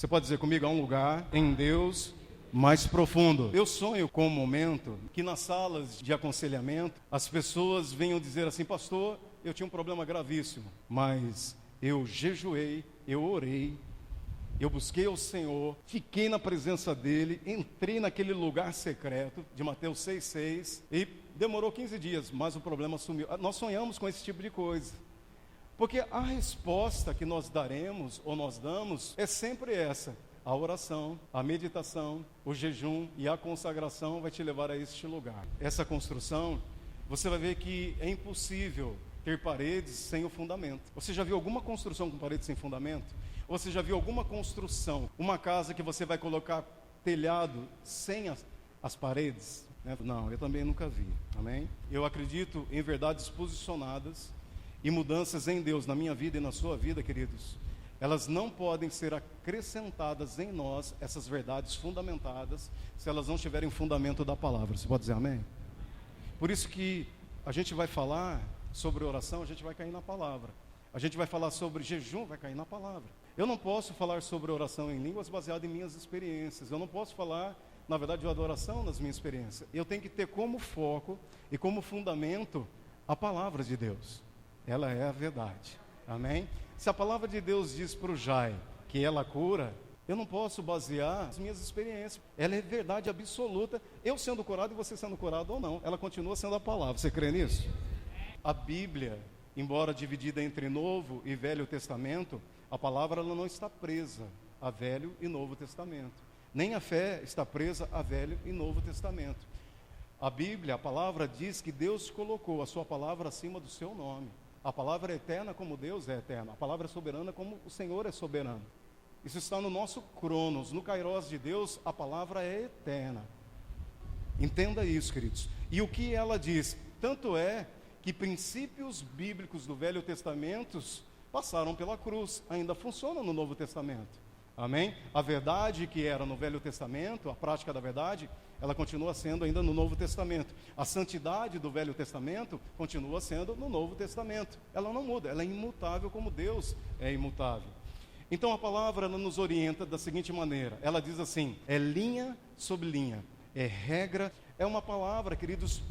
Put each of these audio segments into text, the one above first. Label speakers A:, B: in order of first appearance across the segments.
A: Você pode dizer comigo, há um lugar em Deus mais profundo. Eu sonho com um momento que nas salas de aconselhamento as pessoas venham dizer assim: pastor, eu tinha um problema gravíssimo, mas eu jejuei, eu orei, eu busquei o Senhor, fiquei na presença dEle, entrei naquele lugar secreto de Mateus 6,6 e demorou 15 dias, mas o problema sumiu. Nós sonhamos com esse tipo de coisa, porque a resposta que nós daremos ou nós damos é sempre essa: a oração, a meditação, o jejum e a consagração vai te levar a este lugar. Essa construção, você vai ver que é impossível ter paredes sem o fundamento. Você já viu alguma construção com paredes sem fundamento? Ou você já viu alguma construção, uma casa que você vai colocar telhado sem as paredes? Não, eu também nunca vi, amém? Eu acredito em verdades posicionadas e mudanças em Deus na minha vida e na sua vida, queridos. Elas não podem ser acrescentadas em nós, essas verdades fundamentadas, se elas não tiverem fundamento da palavra. Você pode dizer amém? Por isso que a gente vai falar sobre oração, a gente vai cair na palavra. A gente vai falar sobre jejum, vai cair na palavra. Eu não posso falar sobre oração em línguas baseado em minhas experiências. Eu não posso falar, na verdade, de adoração nas minhas experiências. Eu tenho que ter como foco e como fundamento a palavra de Deus. Ela é a verdade. Amém? Se a palavra de Deus diz para o Jai que ela cura, eu não posso basear as minhas experiências. Ela é verdade absoluta. Eu sendo curado e você sendo curado ou não, ela continua sendo a palavra. Você crê nisso? A Bíblia, embora dividida entre Novo e Velho Testamento, a palavra ela não está presa a Velho e Novo Testamento. Nem a fé está presa a Velho e Novo Testamento. A Bíblia, a palavra diz que Deus colocou a sua palavra acima do seu nome. A palavra é eterna como Deus é eterno. A palavra é soberana como o Senhor é soberano. Isso está no nosso cronos, no kairos de Deus, a palavra é eterna. Entenda isso, queridos. E o que ela diz? Tanto é que princípios bíblicos do Velho Testamento passaram pela cruz, ainda funcionam no Novo Testamento. Amém? A verdade que era no Velho Testamento, a prática da verdade, ela continua sendo ainda no Novo Testamento. A santidade do Velho Testamento continua sendo no Novo Testamento. Ela não muda, ela é imutável como Deus é imutável. Então a palavra ela nos orienta da seguinte maneira. Ela diz assim, é linha sobre linha, é regra. É uma palavra, queridos,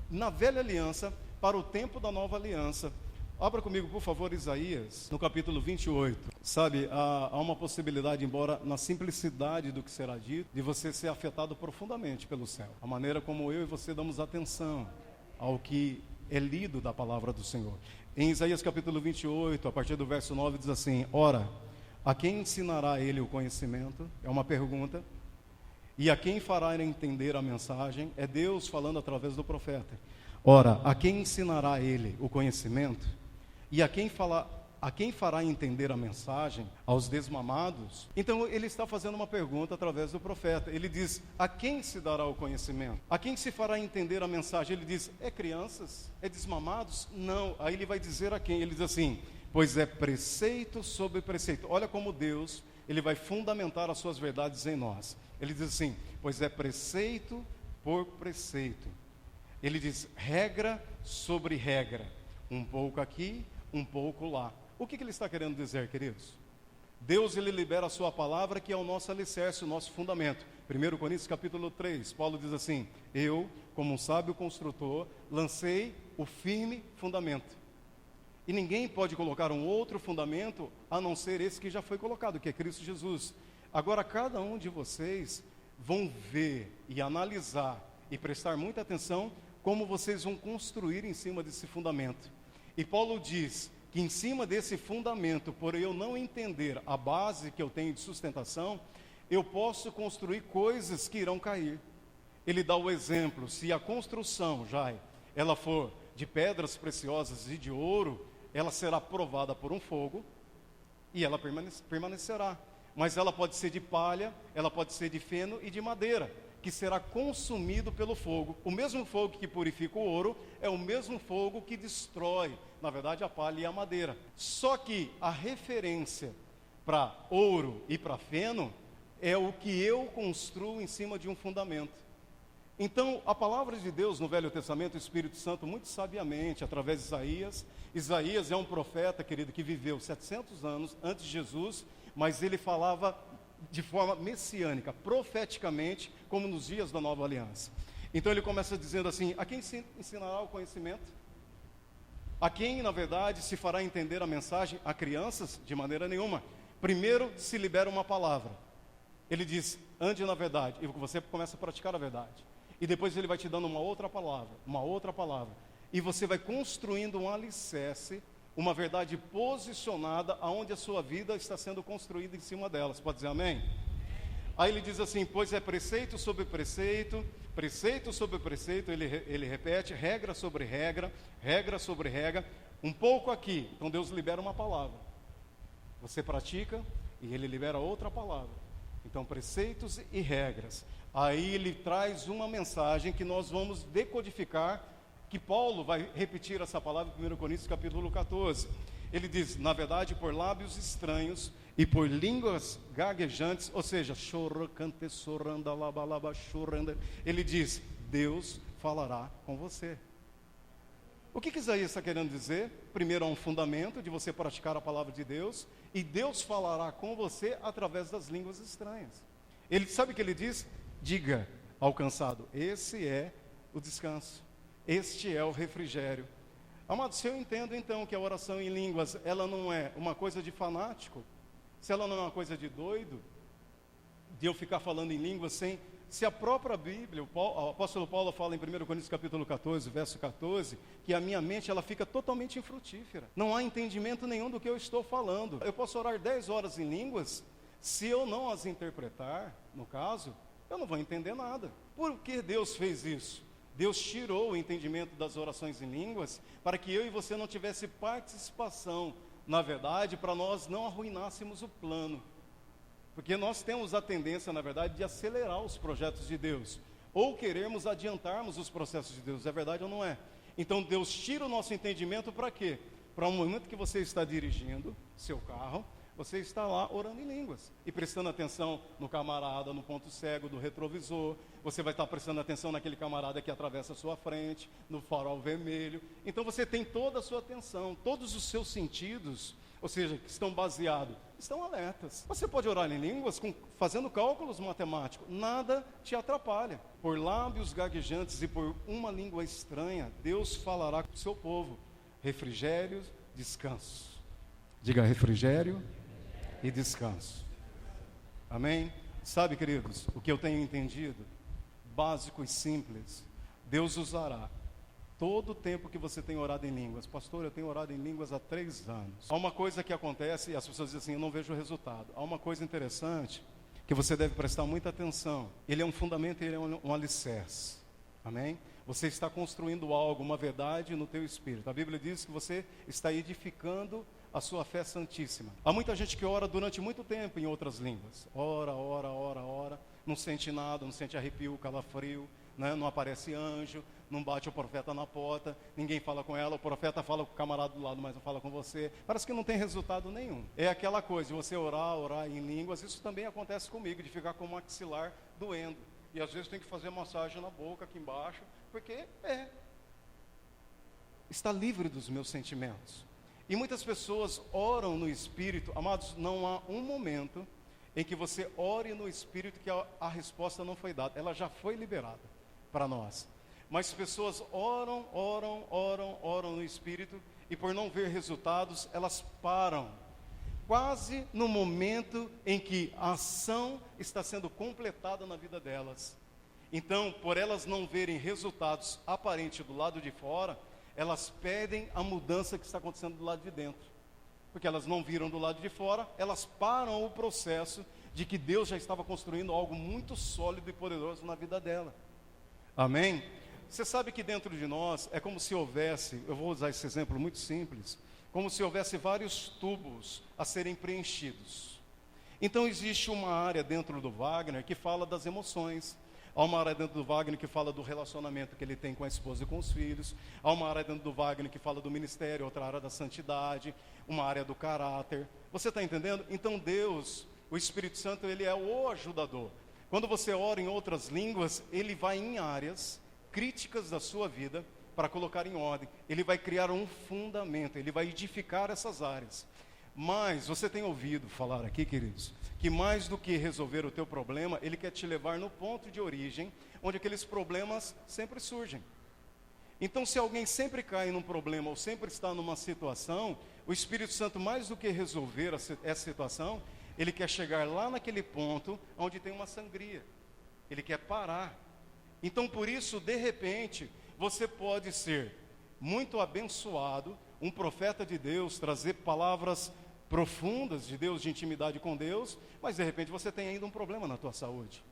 A: na velha aliança, para o tempo da nova aliança. Abra comigo, por favor, Isaías, no capítulo 28. Sabe, há uma possibilidade, embora na simplicidade do que será dito, de você ser afetado profundamente pelo céu. A maneira como eu e você damos atenção ao que é lido da palavra do Senhor. Em Isaías capítulo 28, a partir do verso 9, diz assim, ora, a quem ensinará ele o conhecimento? É uma pergunta. E a quem fará entender a mensagem? É Deus falando através do profeta. Ora, a quem ensinará ele o conhecimento? E a quem fará entender a mensagem? Aos desmamados? Então ele está fazendo uma pergunta através do profeta. Ele diz, a quem se dará o conhecimento? A quem se fará entender a mensagem? Ele diz, é crianças? É desmamados? Não. Aí ele vai dizer a quem? Ele diz assim, pois é preceito sobre preceito. Olha como Deus, ele vai fundamentar as suas verdades em nós. Ele diz assim, pois é preceito por preceito. Ele diz, regra sobre regra. Um pouco aqui, um pouco lá. O que ele está querendo dizer, queridos? Deus, ele libera a sua palavra, que é o nosso alicerce, o nosso fundamento. 1 Coríntios capítulo 3, Paulo diz assim, eu, como um sábio construtor, lancei o firme fundamento. E ninguém pode colocar um outro fundamento, a não ser esse que já foi colocado, que é Cristo Jesus. Agora, cada um de vocês vão ver e analisar e prestar muita atenção como vocês vão construir em cima desse fundamento. E Paulo diz que em cima desse fundamento, por eu não entender a base que eu tenho de sustentação, eu posso construir coisas que irão cair. Ele dá o exemplo, se a construção, ela for de pedras preciosas e de ouro, ela será provada por um fogo e ela permanecerá. Mas ela pode ser de palha, ela pode ser de feno e de madeira, que será consumido pelo fogo. O mesmo fogo que purifica o ouro é o mesmo fogo que destrói, na verdade, a palha e a madeira. Só que a referência para ouro e para feno é o que eu construo em cima de um fundamento. Então, a palavra de Deus no Velho Testamento, o Espírito Santo, muito sabiamente, através de Isaías é um profeta, querido, que viveu 700 anos antes de Jesus, mas ele falava de forma messiânica, profeticamente, como nos dias da nova aliança. Então ele começa dizendo assim: a quem se ensinará o conhecimento? A quem, na verdade, se fará entender a mensagem? A crianças? De maneira nenhuma. Primeiro se libera uma palavra. Ele diz: ande na verdade, e você começa a praticar a verdade. E depois ele vai te dando uma outra palavra. E você vai construindo um alicerce, uma verdade posicionada, aonde a sua vida está sendo construída em cima delas. Pode dizer amém? Aí ele diz assim: pois é preceito sobre preceito, ele repete, regra sobre regra, um pouco aqui. Então Deus libera uma palavra, você pratica e ele libera outra palavra. Então preceitos e regras. Aí ele traz uma mensagem que nós vamos decodificar, que Paulo vai repetir essa palavra em 1 Coríntios capítulo 14. Ele diz: na verdade, por lábios estranhos e por línguas gaguejantes, ou seja, ele diz: Deus falará com você. O que Isaías está querendo dizer? Primeiro, há um fundamento de você praticar a palavra de Deus, e Deus falará com você através das línguas estranhas. Ele sabe o que ele diz? Diga ao cansado: esse é o descanso, este é o refrigério. Amados, se eu entendo então que a oração em línguas, ela não é uma coisa de fanático, se ela não é uma coisa de doido, de eu ficar falando em línguas sem... Se a própria Bíblia, o apóstolo Paulo fala em 1 Coríntios capítulo 14, verso 14, que a minha mente ela fica totalmente infrutífera. Não há entendimento nenhum do que eu estou falando. Eu posso orar 10 horas em línguas, se eu não as interpretar, no caso, eu não vou entender nada. Por que Deus fez isso? Deus tirou o entendimento das orações em línguas para que eu e você não tivesse participação, na verdade, para nós não arruinássemos o plano. Porque nós temos a tendência, na verdade, de acelerar os projetos de Deus, ou queremos adiantarmos os processos de Deus. É verdade ou não é? Então Deus tira o nosso entendimento para quê? Para o momento que você está dirigindo seu carro, você está lá orando em línguas e prestando atenção no camarada, no ponto cego do retrovisor. Você vai estar prestando atenção naquele camarada que atravessa a sua frente, no farol vermelho. Então você tem toda a sua atenção, todos os seus sentidos, ou seja, que estão baseados, estão alertas. Você pode orar em línguas fazendo cálculos matemáticos, nada te atrapalha. Por lábios gaguejantes e por uma língua estranha, Deus falará com o seu povo. Refrigério, descanso. Diga refrigério e descanso. Amém? Sabe, queridos, o que eu tenho entendido, básico e simples, Deus usará todo o tempo que você tem orado em línguas. Pastor, eu tenho orado em línguas há 3 anos. Há uma coisa que acontece e as pessoas dizem assim: eu não vejo o resultado. Há uma coisa interessante que você deve prestar muita atenção. Ele é um fundamento, ele é um alicerce. Amém? Você está construindo algo, uma verdade no teu espírito. A Bíblia diz que você está edificando a sua fé santíssima. Há muita gente que ora durante muito tempo em outras línguas. Ora, não sente nada, não sente arrepio, calafrio, né? Não aparece anjo, não bate o profeta na porta, ninguém fala com ela, o profeta fala com o camarada do lado, mas não fala com você. Parece que não tem resultado nenhum. É aquela coisa de você orar em línguas. Isso também acontece comigo, de ficar com o maxilar doendo. E às vezes tem que fazer massagem na boca aqui embaixo, porque está livre dos meus sentimentos. E muitas pessoas oram no Espírito. Amados, não há um momento em que você ore no Espírito que a resposta não foi dada. Ela já foi liberada para nós. Mas pessoas oram no Espírito, e por não ver resultados, elas param. Quase no momento em que a ação está sendo completada na vida delas. Então, por elas não verem resultados aparentes do lado de fora, elas pedem a mudança que está acontecendo do lado de dentro. Porque elas não viram do lado de fora, elas param o processo de que Deus já estava construindo algo muito sólido e poderoso na vida dela. Amém? Você sabe que dentro de nós é como se houvesse, eu vou usar esse exemplo muito simples, como se houvesse vários tubos a serem preenchidos. Então existe uma área dentro do Wagner que fala das emoções. Há uma área dentro do Wagner que fala do relacionamento que ele tem com a esposa e com os filhos. Há uma área dentro do Wagner que fala do ministério, outra área da santidade, uma área do caráter. Você está entendendo? Então Deus, o Espírito Santo, ele é o ajudador. Quando você ora em outras línguas, ele vai em áreas críticas da sua vida para colocar em ordem. Ele vai criar um fundamento, ele vai edificar essas áreas. Mas você tem ouvido falar aqui, queridos, que mais do que resolver o teu problema, Ele quer te levar no ponto de origem, onde aqueles problemas sempre surgem. Então, se alguém sempre cai num problema ou sempre está numa situação, o Espírito Santo, mais do que resolver essa situação, Ele quer chegar lá naquele ponto onde tem uma sangria. Ele quer parar. Então, por isso, de repente, você pode ser muito abençoado, um profeta de Deus, trazer palavras profundas de Deus, de intimidade com Deus, mas de repente você tem ainda um problema na tua saúde.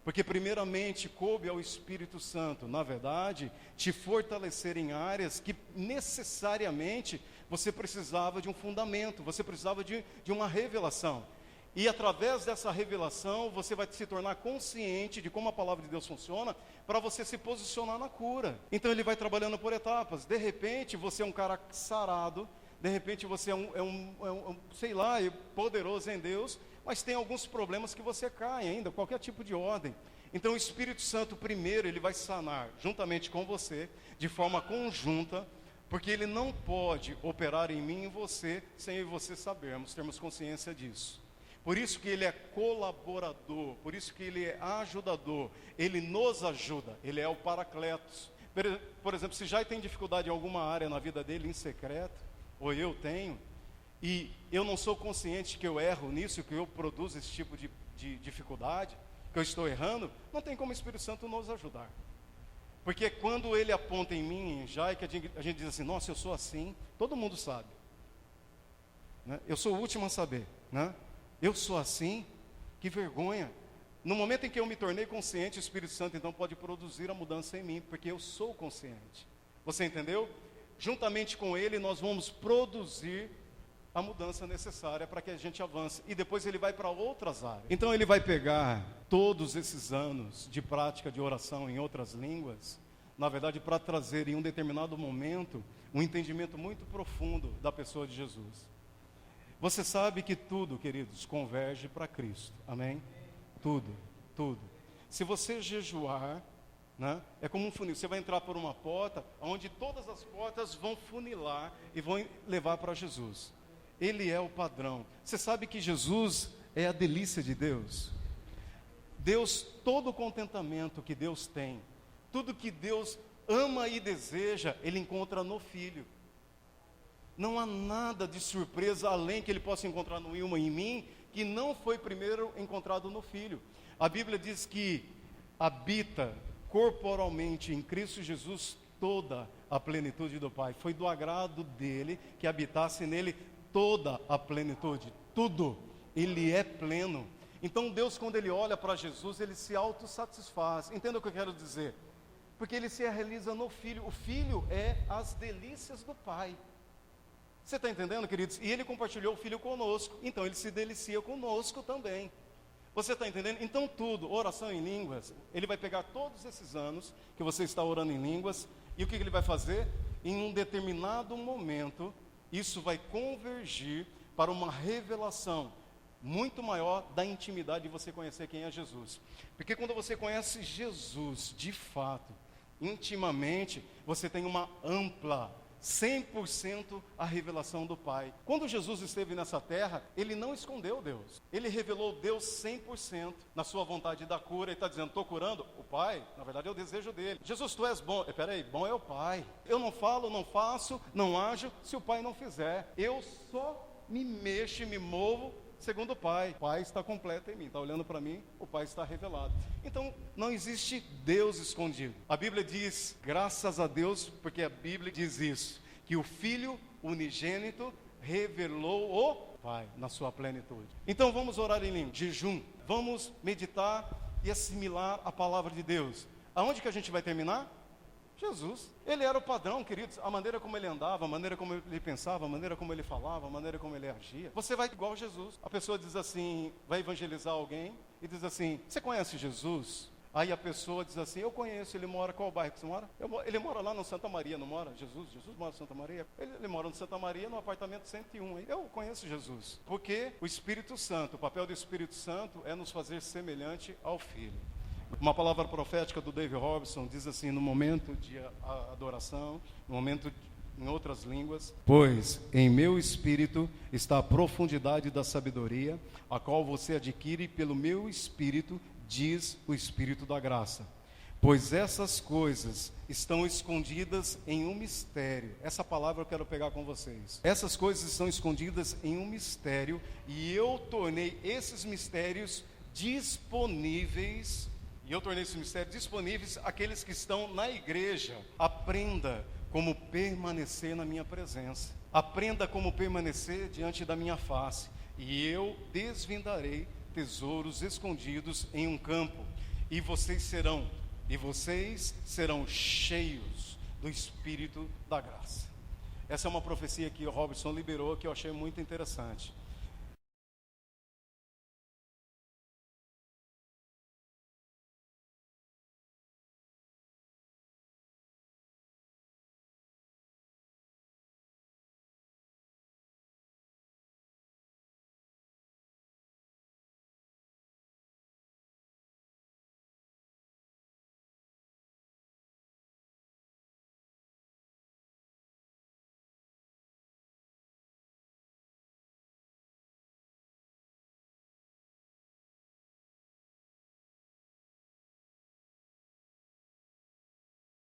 A: Porque primeiramente coube ao Espírito Santo, na verdade, te fortalecer em áreas que necessariamente você precisava de um fundamento, você precisava de uma revelação. E através dessa revelação, você vai se tornar consciente de como a palavra de Deus funciona, para você se posicionar na cura. Então ele vai trabalhando por etapas. De repente, você é um cara sarado, de repente você sei lá, poderoso em Deus, mas tem alguns problemas que você cai ainda, qualquer tipo de ordem. Então o Espírito Santo primeiro, ele vai sanar juntamente com você, de forma conjunta, porque ele não pode operar em mim e em você, sem eu e você sabermos, termos consciência disso. Por isso que ele é colaborador, por isso que ele é ajudador, ele nos ajuda, ele é o Paracletos. Por exemplo, se já tem dificuldade em alguma área na vida dele, em secreto, ou eu tenho, e eu não sou consciente que eu erro nisso, que eu produzo esse tipo de dificuldade, que eu estou errando, não tem como o Espírito Santo nos ajudar. Porque quando ele aponta em mim, em Jai, que a gente diz assim, nossa, eu sou assim, todo mundo sabe. Né? Eu sou o último a saber, né? Eu sou assim, que vergonha. No momento em que eu me tornei consciente, o Espírito Santo então pode produzir a mudança em mim, porque eu sou consciente. Você entendeu? Juntamente com ele, nós vamos produzir a mudança necessária para que a gente avance. E depois ele vai para outras áreas. Então ele vai pegar todos esses anos de prática de oração em outras línguas, na verdade, para trazer em um determinado momento um entendimento muito profundo da pessoa de Jesus. Você sabe que tudo, queridos, converge para Cristo, amém? Tudo, tudo. Se você jejuar, né, é como um funil, você vai entrar por uma porta, onde todas as portas vão funilar e vão levar para Jesus. Ele é o padrão. Você sabe que Jesus é a delícia de Deus? Deus, todo o contentamento que Deus tem, tudo que Deus ama e deseja, Ele encontra no Filho. Não há nada de surpresa além que ele possa encontrar no Ilma e em mim, que não foi primeiro encontrado no Filho. A Bíblia diz que habita corporalmente em Cristo Jesus toda a plenitude do Pai. Foi do agrado dele que habitasse nele toda a plenitude, tudo. Ele é pleno. Então Deus, quando ele olha para Jesus, ele se autossatisfaz. Entenda o que eu quero dizer? Porque ele se realiza no Filho. O Filho é as delícias do Pai. Você está entendendo, queridos? E ele compartilhou o Filho conosco, então ele se delicia conosco também. Você está entendendo? Então tudo, oração em línguas, ele vai pegar todos esses anos que você está orando em línguas, e o que ele vai fazer? Em um determinado momento, isso vai convergir para uma revelação muito maior da intimidade de você conhecer quem é Jesus. Porque quando você conhece Jesus, de fato, intimamente, você tem uma ampla 100% a revelação do Pai. Quando Jesus esteve nessa terra, ele não escondeu Deus. Ele revelou Deus 100% na sua vontade da cura. Ele está dizendo, estou curando o Pai. Na verdade é o desejo dele. Jesus, tu és bom. Peraí, bom é o Pai. Eu não falo, não faço, não ajo se o Pai não fizer. Eu só me mexo e me movo segundo o Pai. O Pai está completo em mim. Está olhando para mim, o Pai está revelado. Então, não existe Deus escondido. A Bíblia diz, graças a Deus, porque a Bíblia diz isso, que o Filho unigênito revelou o Pai na sua plenitude. Então, vamos orar em língua, jejum. Vamos meditar e assimilar a palavra de Deus. Aonde que a gente vai terminar? Jesus. Ele era o padrão, queridos. A maneira como ele andava, a maneira como ele pensava, a maneira como ele falava, a maneira como ele agia. Você vai igual a Jesus. A pessoa diz assim, vai evangelizar alguém e diz assim, você conhece Jesus? Aí a pessoa diz assim, eu conheço, ele mora, qual bairro que você mora? Ele mora lá no Santa Maria, não mora? Jesus mora no Santa Maria? Ele mora no Santa Maria, no apartamento 101. Eu conheço Jesus. Porque o Espírito Santo, o papel do Espírito Santo é nos fazer semelhante ao Filho. Uma palavra profética do David Robson diz assim, no momento de adoração, no momento em outras línguas, pois em meu espírito está a profundidade da sabedoria, a qual você adquire pelo meu espírito, diz o Espírito da graça. Pois essas coisas estão escondidas em um mistério. Essa palavra eu quero pegar com vocês. Essas coisas estão escondidas em um mistério, e eu tornei esses mistérios disponíveis. Àqueles que estão na igreja. Aprenda como permanecer na minha presença. Aprenda como permanecer diante da minha face. E eu desvendarei tesouros escondidos em um campo. E vocês serão cheios do Espírito da graça. Essa é uma profecia que o Robertson liberou, que eu achei muito interessante.